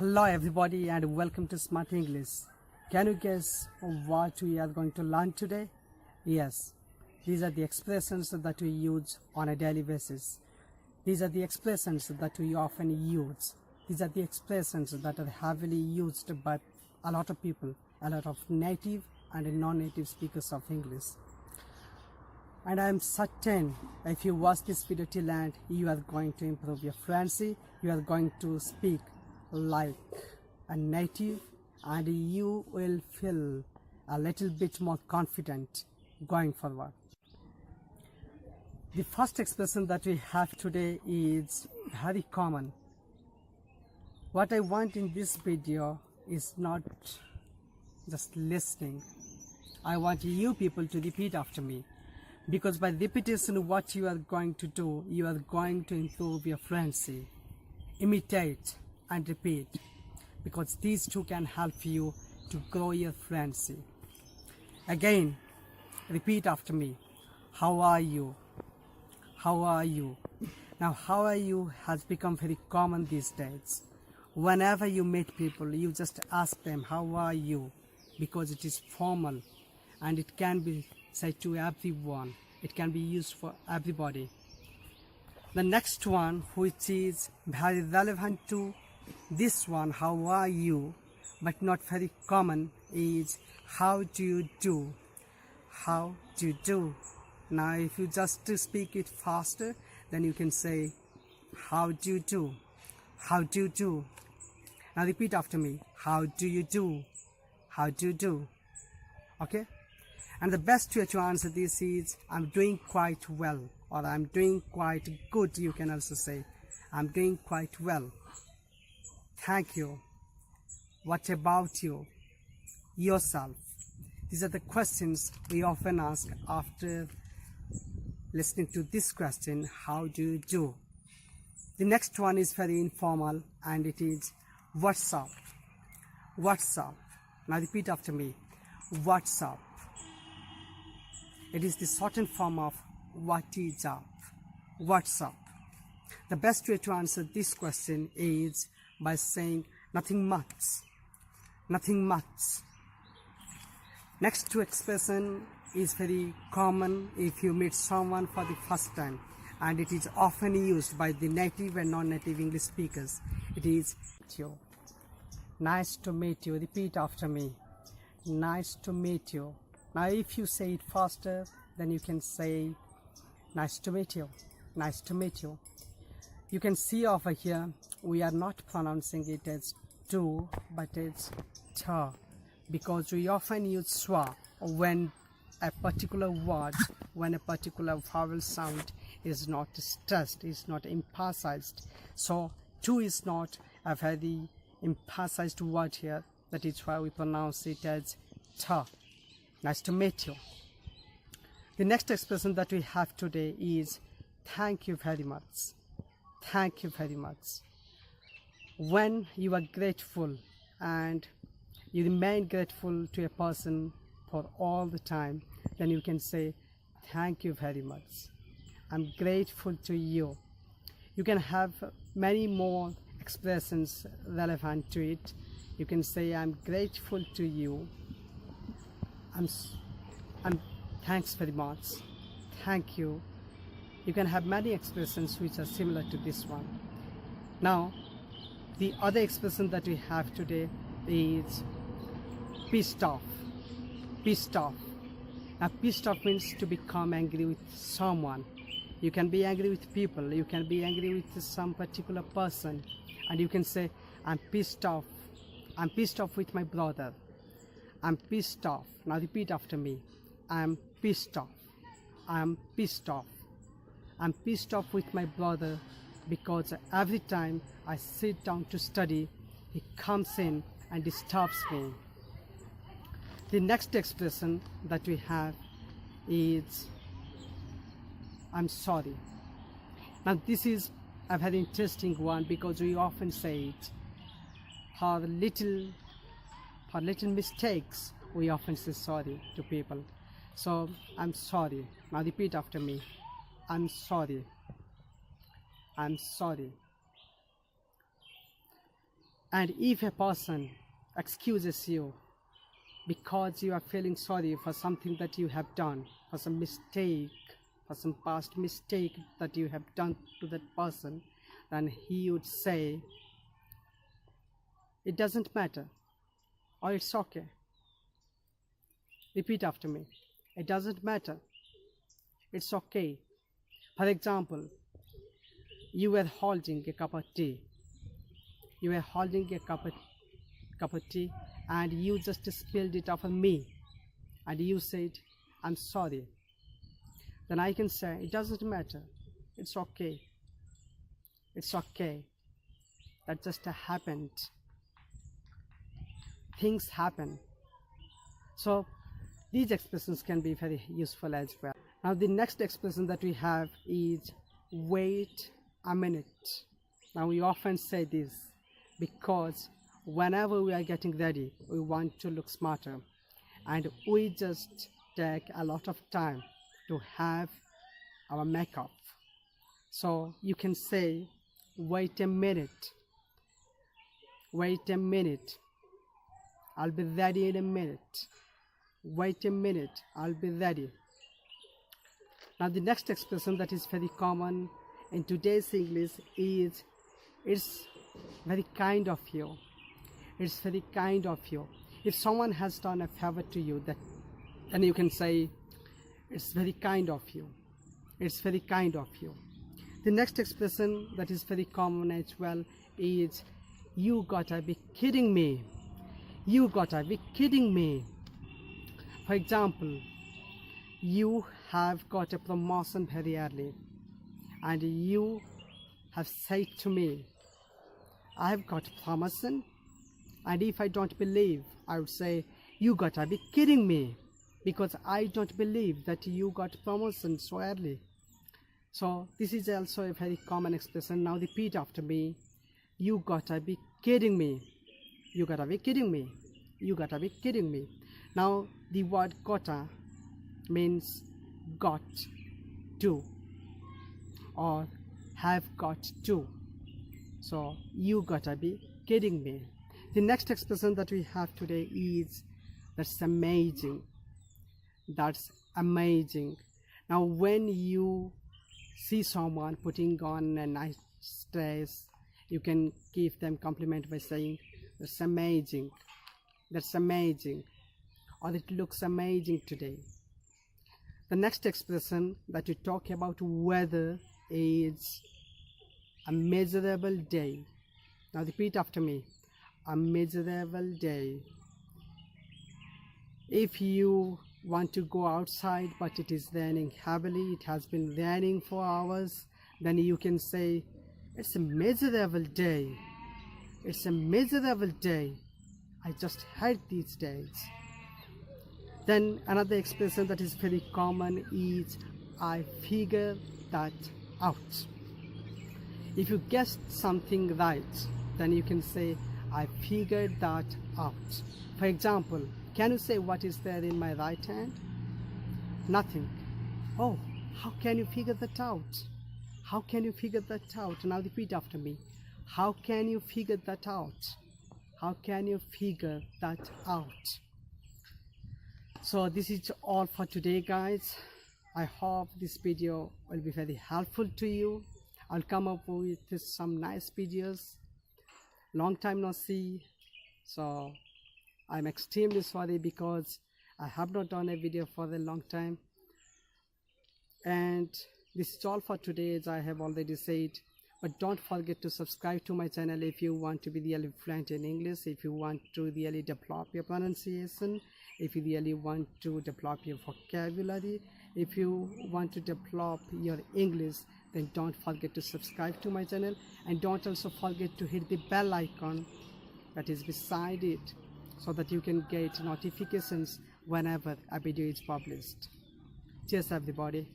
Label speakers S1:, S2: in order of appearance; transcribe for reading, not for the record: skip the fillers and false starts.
S1: Hello everybody and welcome to Smart English. Can you guess what we are going to learn today? Yes, these are the expressions that we use on a daily basis. These are the expressions that we often use. These are the expressions that are heavily used by a lot of people, a lot of native and non-native speakers of English. And I am certain if you watch this video till end, you are going to improve your fluency, you are going to speak like a native, and you will feel a little bit more confident going forward. The first expression that we have today is very common. What I want in this video is not just listening. I want you people to repeat after me, because by repetition what you are going to do, you are going to improve your fluency. Imitate and repeat, because these two can help you to grow your fluency. Again, repeat after me. How are you? How are you? Now, how are you has become very common these days. Whenever you meet people, you just ask them, how are you? Because it is formal and it can be said to everyone. It can be used for everybody. The next one, which is very relevant to this one, how are you, but not very common, is how do you do? How do you do? Now if you just speak it faster, then you can say how do you do? How do you do? Now repeat after me. How do you do? How do you do? Okay? And the best way to answer this is I'm doing quite well, or I'm doing quite good. You can also say I'm doing quite well. Thank you. What about you? Yourself. These are the questions we often ask after listening to this question, how do you do? The next one is very informal, and it is what's up? What's up? Now repeat after me. What's up? It is the shortened form of what is up? What's up? The best way to answer this question is by saying nothing much. Nothing much. Next to expression is very common if you meet someone for the first time, and it is often used by the native and non-native English speakers. It is you. Nice to meet you. Repeat after me. Nice to meet you. Now if you say it faster, then you can say nice to meet you. Nice to meet you. You can see over here, we are not pronouncing it as do, but it's ta, because we often use swa when a particular word, when a particular vowel sound is not stressed, is not emphasized. So to is not a very emphasized word here. That is why we pronounce it as ta. Nice to meet you. The next expression that we have today is thank you very much. Thank you very much. When you are grateful and you remain grateful to a person for all the time, then you can say thank you very much. I'm grateful to you. You can have many more expressions relevant to it. You can say I'm grateful to you. I'm thanks very much. Thank you. You can have many expressions which are similar to this one. Now, the other expression that we have today is pissed off. Pissed off. Now, pissed off means to become angry with someone. You can be angry with people. You can be angry with some particular person. And you can say, I'm pissed off. I'm pissed off with my brother. I'm pissed off. Now repeat after me. I'm pissed off. I'm pissed off. I'm pissed off with my brother because every time I sit down to study, he comes in and disturbs me. The next expression that we have is I'm sorry. Now this is a very interesting one, because we often say it for little mistakes. We often say sorry to people. So I'm sorry. Now repeat after me. I'm sorry. I'm sorry. And if a person excuses you because you are feeling sorry for something that you have done, for some mistake, for some past mistake that you have done to that person, then he would say, it doesn't matter, or it's okay. Repeat after me. It doesn't matter. It's okay. For example, you were holding a cup of tea. You were holding a cup of tea and you just spilled it off on me. And you said, I'm sorry. Then I can say, it doesn't matter. It's okay. It's okay. That just happened. Things happen. So these expressions can be very useful as well. Now the next expression that we have is wait a minute. Now we often say this because whenever we are getting ready, we want to look smarter, and we just take a lot of time to have our makeup. So you can say, wait a minute. Wait a minute. I'll be ready in a minute. Wait a minute, I'll be ready. Now the next expression that is very common in today's English is, it's very kind of you. It's very kind of you. If someone has done a favor to you, then you can say, it's very kind of you. It's very kind of you. The next expression that is very common as well is, you gotta be kidding me. You gotta be kidding me. For example, you have got a promotion very early and you have said to me, I have got promotion, and if I don't believe, I would say, you gotta be kidding me, because I don't believe that you got promotion so early. So this is also a very common expression. Now repeat after me. You gotta be kidding me. You gotta be kidding me. You gotta be kidding me. Now the word gotta means got to or have got to. So you gotta be kidding me. The next expression that we have today is, that's amazing. That's amazing. Now when you see someone putting on a nice dress, you can give them compliment by saying, that's amazing. That's amazing. Or it looks amazing today. The next expression that we talk about weather is a miserable day. Now repeat after me. A miserable day. If you want to go outside but it is raining heavily, it has been raining for hours, then you can say, it's a miserable day. It's a miserable day. I just hate these days. Then another expression that is very common is, I figure that out. If you guessed something right, then you can say, I figured that out. For example, can you say what is there in my right hand? Nothing. Oh, how can you figure that out? How can you figure that out? Now repeat after me. How can you figure that out? How can you figure that out? So this is all for today, guys. I hope this video will be very helpful to you. I'll come up with some nice videos. Long time no see, so I'm extremely sorry because I have not done a video for a long time. And this is all for today, as I have already said. But don't forget to subscribe to my channel if you want to be really fluent in English, if you want to really develop your pronunciation, if you really want to develop your vocabulary, if you want to develop your English, then don't forget to subscribe to my channel, and don't also forget to hit the bell icon that is beside it so that you can get notifications whenever a video is published. Cheers everybody.